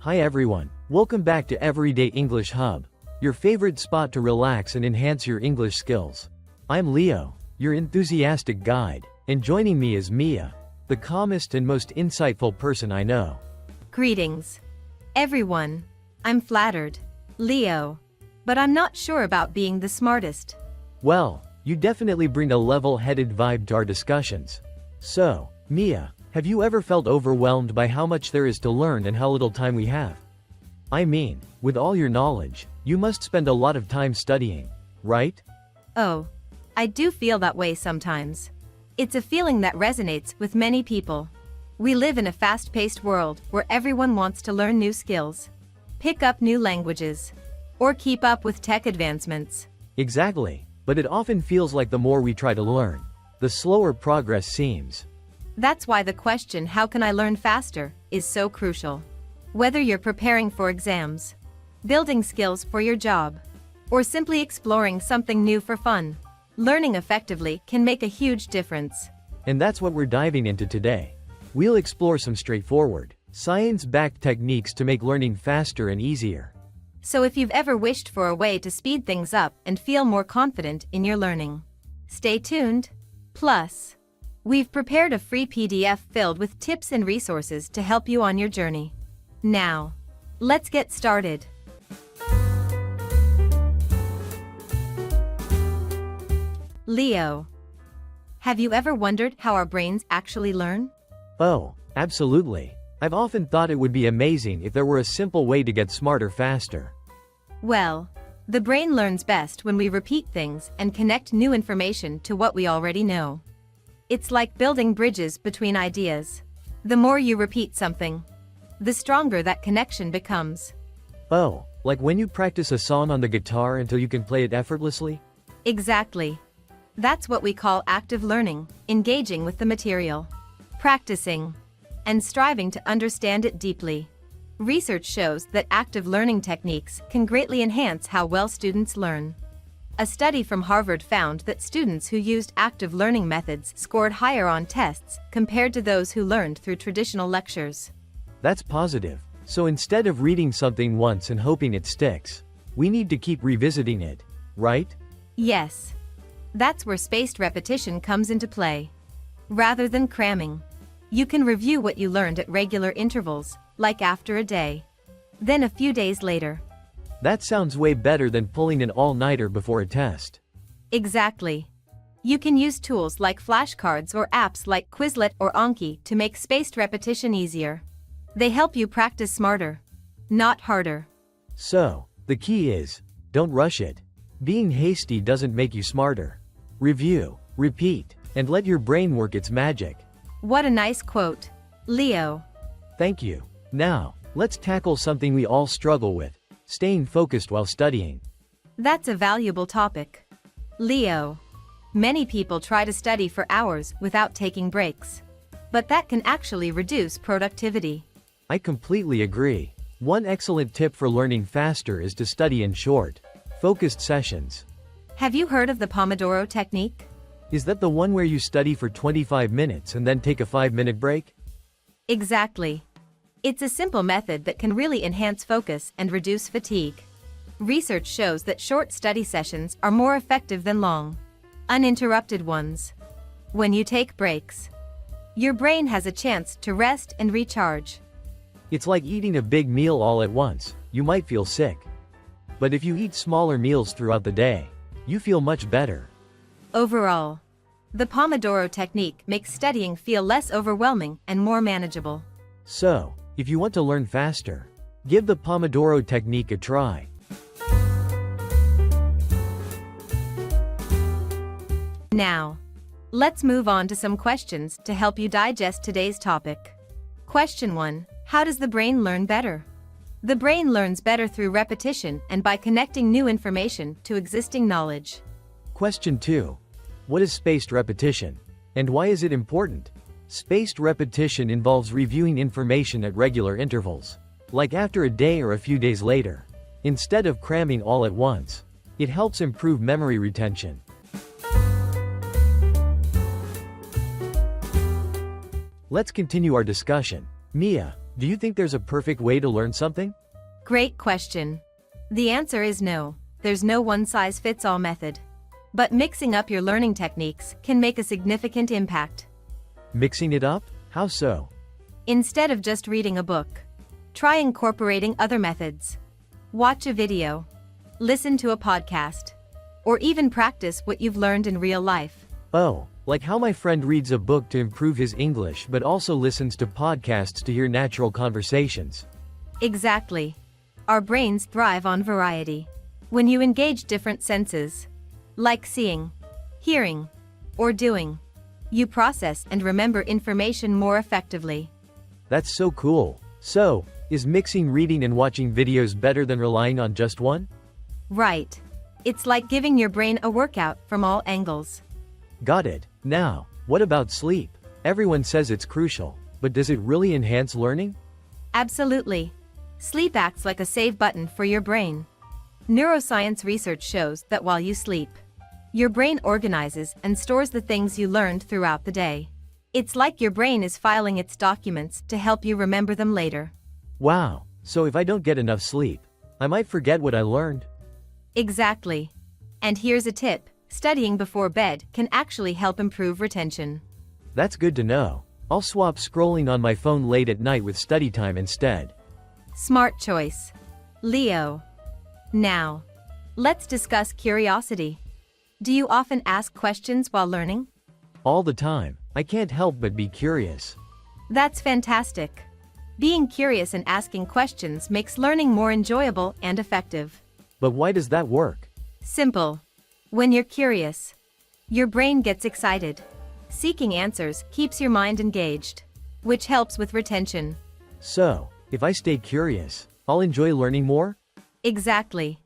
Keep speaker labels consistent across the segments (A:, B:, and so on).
A: Hi everyone, welcome back to Everyday English Hub, your favorite spot to relax and enhance your English skills. I'm Leo, your enthusiastic guide, and joining me is Mia, the calmest and most insightful person I know.
B: Greetings, everyone. I'm flattered, Leo, but I'm not sure about being the smartest.
A: Well, you definitely bring a level-headed vibe to our discussions. So, Mia, have you ever felt overwhelmed by how much there is to learn and how little time we have? I mean, with all your knowledge, you must spend a lot of time studying, right?
B: Oh, I do feel that way sometimes. It's a feeling that resonates with many people. We live in a fast-paced world where everyone wants to learn new skills, pick up new languages, or keep up with tech advancements.
A: Exactly, but it often feels like the more we try to learn, the slower progress seems.
B: That's why the question, how can I learn faster, is so crucial. Whether you're preparing for exams, building skills for your job, or simply exploring something new for fun, learning effectively can make a huge difference.
A: And that's what we're diving into today. We'll explore some straightforward, science-backed techniques to make learning faster and easier.
B: So if you've ever wished for a way to speed things up and feel more confident in your learning, stay tuned. Plus, we've prepared a free PDF filled with tips and resources to help you on your journey. Now, let's get started. Leo, have you ever wondered how our brains actually learn?
A: Oh, absolutely. I've often thought it would be amazing if there were a simple way to get smarter faster.
B: Well, the brain learns best when we repeat things and connect new information to what we already know. It's like building bridges between ideas. The more you repeat something, the stronger that connection becomes.
A: Oh, like when you practice a song on the guitar until you can play it effortlessly?
B: Exactly. That's what we call active learning, engaging with the material, practicing, and striving to understand it deeply. Research shows that active learning techniques can greatly enhance how well students learn. A study from Harvard found that students who used active learning methods scored higher on tests compared to those who learned through traditional lectures.
A: That's positive. So instead of reading something once and hoping it sticks, we need to keep revisiting it, right?
B: Yes. That's where spaced repetition comes into play. Rather than cramming, you can review what you learned at regular intervals, like after a day, then a few days later.
A: That sounds way better than pulling an all-nighter before a test.
B: Exactly. You can use tools like flashcards or apps like Quizlet or Anki to make spaced repetition easier. They help you practice smarter, not harder.
A: So, the key is, don't rush it. Being hasty doesn't make you smarter. Review, repeat, and let your brain work its magic.
B: What a nice quote, Leo.
A: Thank you. Now, let's tackle something we all struggle with, staying focused while studying.
B: That's a valuable topic. Leo, many people try to study for hours without taking breaks, but that can actually reduce productivity.
A: I completely agree. One excellent tip for learning faster is to study in short, focused sessions.
B: Have you heard of the Pomodoro technique?
A: Is that the one where you study for 25 minutes and then take a 5-minute break?
B: Exactly. It's a simple method that can really enhance focus and reduce fatigue. Research shows that short study sessions are more effective than long, uninterrupted ones. When you take breaks, your brain has a chance to rest and recharge.
A: It's like eating a big meal all at once. You might feel sick. But if you eat smaller meals throughout the day, you feel much better.
B: Overall, the Pomodoro technique makes studying feel less overwhelming and more manageable.
A: So, if you want to learn faster, give the Pomodoro technique a try.
B: Now, let's move on to some questions to help you digest today's topic. Question 1. How does the brain learn better? The brain learns better through repetition and by connecting new information to existing knowledge.
A: Question 2. What is spaced repetition? And why is it important? Spaced repetition involves reviewing information at regular intervals, like after a day or a few days later. Instead of cramming all at once, it helps improve memory retention. Let's continue our discussion. Mia, Do you think there's a perfect way to learn something?
B: Great question. The answer is no. There's no one-size-fits-all method. But mixing up your learning techniques can make a significant impact.
A: Mixing it up? How so?
B: Instead of just reading a book, try incorporating other methods. Watch a video, listen to a podcast, or even practice what you've learned in real life.
A: Oh, like how my friend reads a book to improve his English but also listens to podcasts to hear natural conversations.
B: Exactly. Our brains thrive on variety. When you engage different senses, like seeing, hearing, or doing, you process and remember information more effectively.
A: That's so cool. So, is mixing reading and watching videos better than relying on just one?
B: Right. It's like giving your brain a workout from all angles.
A: Got it. Now, what about sleep? Everyone says it's crucial, but does it really enhance learning?
B: Absolutely. Sleep acts like a save button for your brain. Neuroscience research shows that while you sleep, your brain organizes and stores the things you learned throughout the day. It's like your brain is filing its documents to help you remember them later.
A: Wow, so if I don't get enough sleep, I might forget what I learned?
B: Exactly. And here's a tip: studying before bed can actually help improve retention.
A: That's good to know. I'll swap scrolling on my phone late at night with study time instead.
B: Smart choice. Leo. Now, let's discuss curiosity. Do you often ask questions while learning?
A: All the time. I can't help but be curious.
B: That's fantastic. Being curious and asking questions makes learning more enjoyable and effective.
A: But why does that work?
B: Simple. When you're curious, your brain gets excited. Seeking answers keeps your mind engaged, which helps with retention.
A: So, if I stay curious, I'll enjoy learning more?
B: Exactly.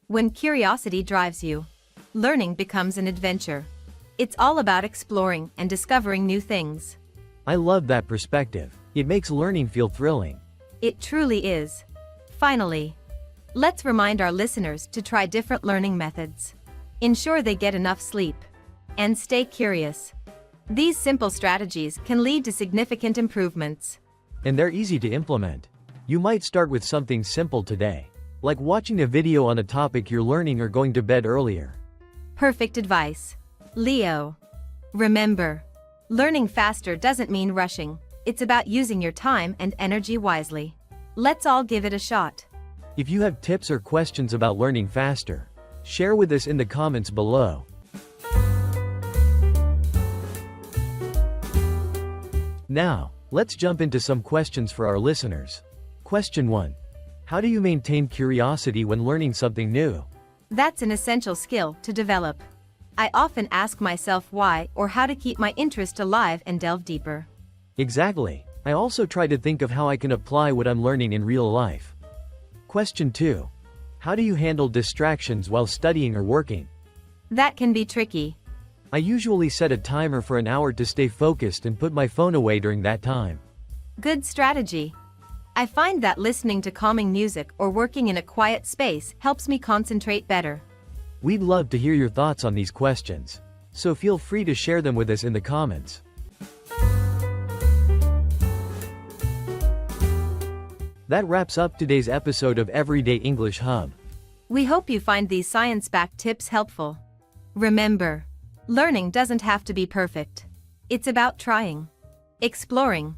B: When curiosity drives you, learning becomes an adventure. It's all about exploring and discovering new things.
A: I love that perspective. It makes learning feel thrilling.
B: It truly is. Finally, let's remind our listeners to try different learning methods. Ensure they get enough sleep. And stay curious. These simple strategies can lead to significant improvements.
A: And they're easy to implement. You might start with something simple today, like watching a video on a topic you're learning or going to bed earlier.
B: Perfect advice. Leo. Remember, learning faster doesn't mean rushing. It's about using your time and energy wisely. Let's all give it a shot.
A: If you have tips or questions about learning faster, share with us in the comments below. Now, let's jump into some questions for our listeners. Question 1. How do you maintain curiosity when learning something new?
B: That's an essential skill to develop. I often ask myself why or how to keep my interest alive and delve deeper.
A: Exactly. I also try to think of how I can apply what I'm learning in real life. Question 2. How do you handle distractions while studying or working?
B: That can be tricky.
A: I usually set a timer for an hour to stay focused and put my phone away during that time.
B: Good strategy. I find that listening to calming music or working in a quiet space helps me concentrate better.
A: We'd love to hear your thoughts on these questions, so feel free to share them with us in the comments. That wraps up today's episode of Everyday English Hub.
B: We hope you find these science-backed tips helpful. Remember, learning doesn't have to be perfect. It's about trying, exploring,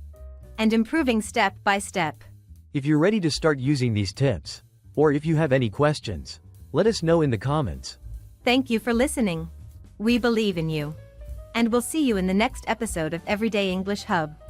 B: and improving step by step.
A: If you're ready to start using these tips, or if you have any questions, let us know in the comments.
B: Thank you for listening. We believe in you. And we'll see you in the next episode of Everyday English Hub.